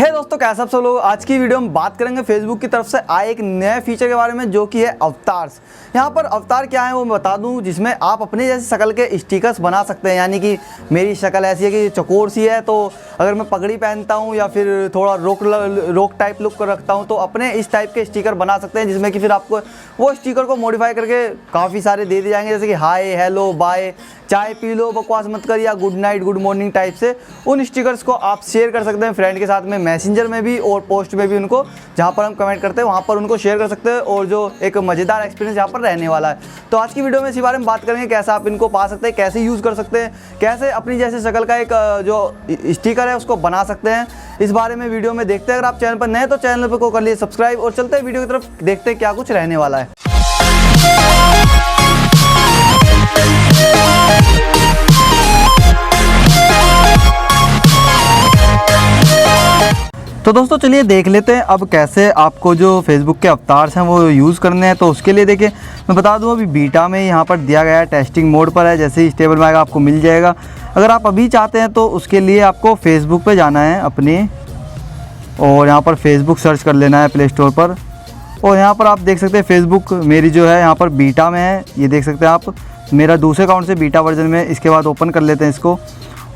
हे दोस्तों, कैसे आप सब लोग। आज की वीडियो में बात करेंगे फेसबुक की तरफ से आए एक नए फीचर के बारे में, जो कि है अवतार्स। यहाँ पर अवतार क्या है वो मैं बता दूँ, जिसमें आप अपने जैसे शक्ल के स्टिकर्स बना सकते हैं। यानी कि मेरी शक्ल ऐसी है कि चौकोर सी है, तो अगर मैं पगड़ी पहनता हूँ या फिर थोड़ा रोक टाइप लुक रखता हूँ तो अपने इस टाइप के स्टिकर बना सकते हैं, जिसमें कि फिर आपको वो स्टिकर को मॉडिफाई करके काफ़ी सारे दे दिए जाएंगे, जैसे कि हाय, हेलो, बाय, चाय पी लो, बकवास मत कर, या good night, good morning type से उन स्टिकर्स को आप शेयर कर सकते हैं फ्रेंड के साथ में, मैसेंजर में भी और पोस्ट में भी। उनको जहाँ पर हम कमेंट करते हैं वहाँ पर उनको शेयर कर सकते हैं, और जो एक मज़ेदार एक्सपीरियंस यहाँ पर रहने वाला है। तो आज की वीडियो में इसी बारे में बात करेंगे, कैसे आप इनको पा सकते हैं, कैसे यूज़ कर सकते हैं, कैसे अपनी जैसे शक्ल का एक जो स्टिकर है उसको बना सकते हैं। इस बारे में वीडियो में देखते हैं। अगर आप चैनल पर नए तो चैनल पर को कर लिए सब्सक्राइब, और चलते हैं वीडियो की तरफ, देखते हैं क्या कुछ रहने वाला है। तो दोस्तों चलिए देख लेते हैं अब कैसे आपको जो फेसबुक के अवतार्स हैं वो यूज़ करने हैं। तो उसके लिए देखिए मैं बता दूं, अभी बीटा में यहाँ पर दिया गया है, टेस्टिंग मोड पर है। जैसे ही स्टेबल में आएगा आपको मिल जाएगा। अगर आप अभी चाहते हैं तो उसके लिए आपको फेसबुक पे जाना है अपने, और यहाँ पर फेसबुक सर्च कर लेना है प्ले स्टोर पर। और यहाँ पर आप देख सकते हैं फेसबुक मेरी जो है यहाँ पर बीटा में है, ये देख सकते हैं आप। मेरा दूसरे अकाउंट से बीटा वर्जन में। इसके बाद ओपन कर लेते हैं इसको।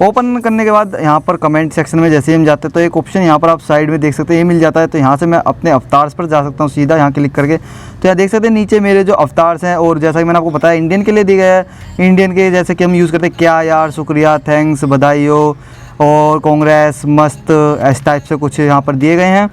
ओपन करने के बाद यहाँ पर कमेंट सेक्शन में जैसे ही हम जाते हैं तो एक ऑप्शन यहाँ पर आप साइड में देख सकते हैं ये मिल जाता है। तो यहाँ से मैं अपने अवतार्स पर जा सकता हूँ सीधा यहाँ क्लिक करके। तो यहाँ देख सकते हैं नीचे मेरे जो अवतार्स हैं, और जैसा कि मैंने आपको बताया इंडियन के लिए दिया गया है। इंडियन के जैसे कि हम यूज़ करते हैं क्या यार, शुक्रिया, थैंक्स, बधाई हो और कांग्रेस, मस्त, इस टाइप से कुछ यहाँ पर दिए गए हैं।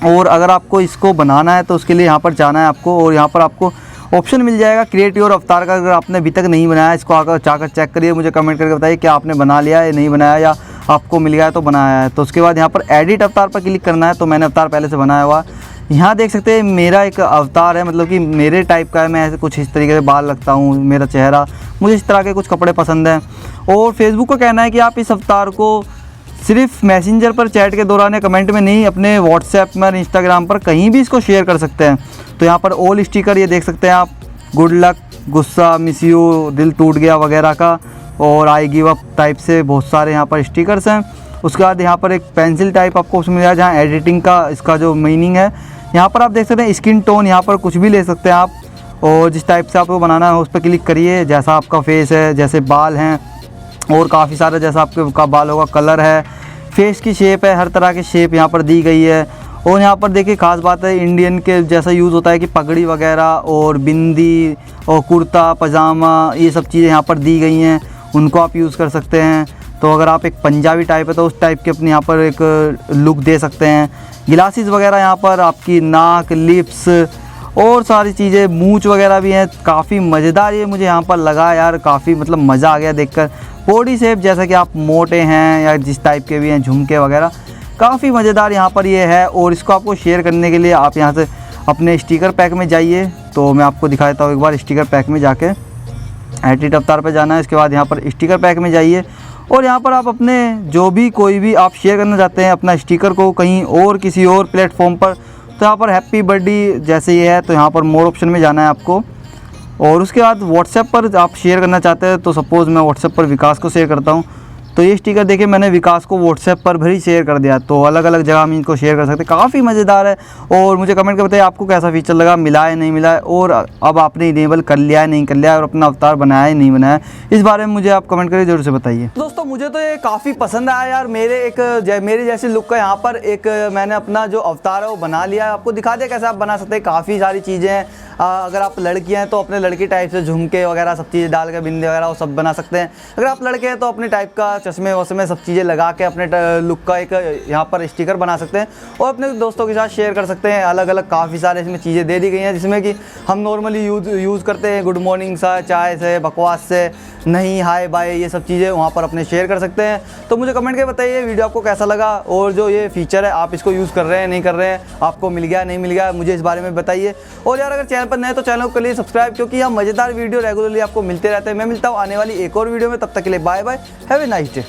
और अगर आपको इसको बनाना है तो उसके लिए यहाँ पर जाना है आपको, और यहाँ पर आपको ऑप्शन मिल जाएगा क्रिएट योर अवतार का। अगर आपने अभी तक नहीं बनाया इसको आकर जाकर चेक करिए, मुझे कमेंट करके बताइए क्या आपने बना लिया है, नहीं बनाया, या आपको मिल गया है तो बनाया है। तो उसके बाद यहाँ पर एडिट अवतार पर क्लिक करना है। तो मैंने अवतार पहले से बनाया हुआ, यहाँ देख सकते हैं मेरा एक अवतार है, मतलब कि मेरे टाइप का है। मैं ऐसे कुछ इस तरीके से बाल रखता हूँ, मेरा चेहरा, मुझे इस तरह के कुछ कपड़े पसंद हैं। और फेसबुक को कहना है कि आप इस अवतार को सिर्फ मैसेंजर पर चैट के दौरान या कमेंट में नहीं, अपने व्हाट्सएप में, इंस्टाग्राम पर कहीं भी इसको शेयर कर सकते हैं। तो यहाँ पर ऑल स्टिकर ये देख सकते हैं आप, गुड लक, गुस्सा, मिस यू, दिल टूट गया वगैरह का, और आई गिव अप टाइप से बहुत सारे यहाँ पर स्टिकर्स हैं। उसके बाद यहाँ पर एक पेंसिल टाइप आपको उसमें मिला है, जहाँ एडिटिंग का इसका जो मीनिंग है। यहाँ पर आप देख सकते हैं स्किन टोन, यहाँ पर कुछ भी ले सकते हैं आप, और जिस टाइप से आपको बनाना है उस पर क्लिक करिए। जैसा आपका फेस है, जैसे बाल हैं, और काफ़ी सारा जैसा आपके का बाल होगा, कलर है, फेस की शेप है, हर तरह की शेप यहाँ पर दी गई है। और यहाँ पर देखिए खास बात है, इंडियन के जैसा यूज़ होता है कि पगड़ी वगैरह और बिंदी और कुर्ता पजामा, ये सब चीज़ें यहाँ पर दी गई हैं, उनको आप यूज़ कर सकते हैं। तो अगर आप एक पंजाबी टाइप है तो उस टाइप के अपने यहाँ पर एक लुक दे सकते हैं। ग्लासेस वगैरह यहाँ पर आपकी नाक, लिप्स और सारी चीज़ें, मूंछ वगैरह भी हैं। काफ़ी मज़ेदार ये मुझे यहाँ पर लगा यार, काफ़ी मतलब मज़ा आ गया देखकर। बॉडी शेप जैसा कि आप मोटे हैं या जिस टाइप के भी हैं, झुमके वगैरह, काफ़ी मज़ेदार यहाँ पर ये है। और इसको आपको शेयर करने के लिए आप यहाँ से अपने स्टिकर पैक में जाइए। तो मैं आपको दिखा देता हूँ एक बार। स्टिकर पैक में जाके एडिट अवतार पर जाना है, इसके बाद यहाँ पर स्टिकर पैक में जाइए, और यहाँ पर आप अपने जो भी कोई भी आप शेयर करना चाहते हैं अपना स्टिकर को कहीं और किसी और प्लेटफॉर्म पर, तो यहाँ पर हैप्पी बर्थडे जैसे ये है, तो यहाँ पर मोर ऑप्शन में जाना है आपको। और उसके बाद व्हाट्सएप पर आप शेयर करना चाहते हैं, तो सपोज़ मैं व्हाट्सएप पर विकास को शेयर करता हूँ। तो ये स्टिकर देखिए मैंने विकास को व्हाट्सएप पर भी शेयर कर दिया। तो अलग अलग जगह हम इनको शेयर कर सकते हैं, काफ़ी मज़ेदार है। और मुझे कमेंट करके बताइए आपको कैसा फीचर लगा, मिला है नहीं मिला है, और अब आपने इनेबल कर लिया है नहीं कर लिया है, और अपना अवतार बनाया है नहीं बनाया है, इस बारे में मुझे आप कमेंट करके जरूर से बताइए। दोस्तों मुझे तो ये काफ़ी पसंद आया यार, मेरे जैसे लुक का यहाँ पर एक मैंने अपना जो अवतार है वो बना लिया है। आपको दिखा दिया कैसे आप बना सकते हैं। काफ़ी सारी चीज़ें हैं। अगर आप लड़कियाँ हैं तो अपने लड़की टाइप से झुमके वगैरह सब चीज़ें डाल के, बिंदी वगैरह वो सब बना सकते हैं। अगर आप लड़के हैं तो अपने टाइप का चश्मे वश्मे सब चीज़ें लगा के अपने लुक का एक यहाँ पर स्टिकर बना सकते हैं, और अपने दोस्तों के साथ शेयर कर सकते हैं। अलग अलग काफ़ी सारे इसमें चीज़ें दे दी गई हैं, जिसमें कि हम नॉर्मली यूज़ करते हैं, गुड मॉर्निंग सा, चाय से, बकवास से, नहीं, हाय बाय, ये सब चीज़ें वहाँ पर अपने शेयर कर सकते हैं। तो मुझे कमेंट करके बताइए वीडियो आपको कैसा लगा, और जो ये फीचर है आप इसको यूज़ कर रहे हैं नहीं कर रहे हैं, आपको मिल गया नहीं मिल गया, मुझे इस बारे में बताइए। और यार अगर चैनल पर नए तो चैनल को कर लिए सब्सक्राइब, क्योंकि यहाँ मज़ेदार वीडियो रेगुलरली आपको मिलते रहते हैं। मैं मिलता हूँ आने वाली एक और वीडियो में, तब तक के लिए bye bye, have a nice day.